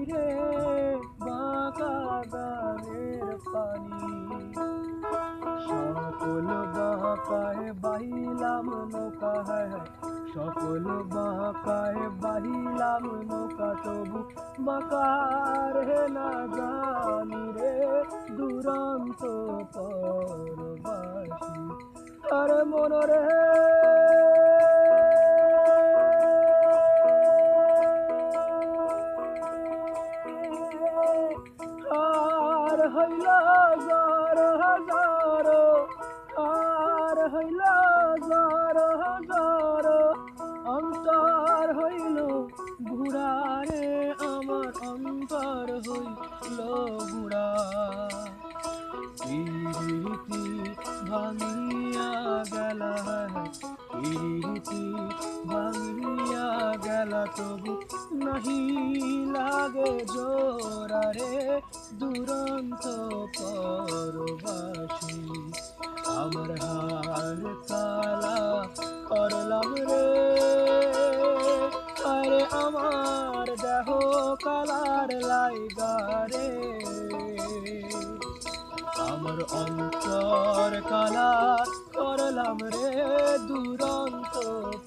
রে বাঁকা গানের পানি, সকল বাঁকায় বাহিলাম নৌকা, সকল বাঁকায় বাহিলাম নৌকা, তবু বাঁকার হে না জানি রে দুরন্ত পরবাসী। আরে মনরে আর হইল জ্বর হাজার, আর হইল জ্বর হাজার, অন্তর হইল ঘুরারে আমার অন্তর হইল ঘুরা। প্রীতি ভাঙিয়া গেল, প্রীতি ভাঙিয়া গেল, তবু নাহি লাগে জোড়া রে দুরন্ত পরবাসী। আমার হার কালা করলাম রে, আরে আমার দেহ কালার লাইগা রে, আমার অন্তর কালা করলাম রে দুরন্ত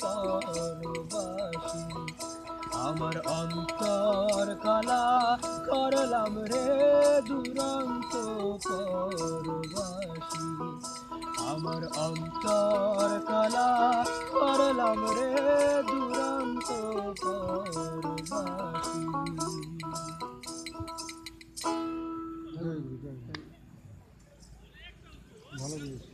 পরবাসী। আমার অন্তর কালা করলাম রে দুরন্ত পরবাসী। আমার অন্তর কালা করলাম রে দুরন্ত পরবাসী। ভালো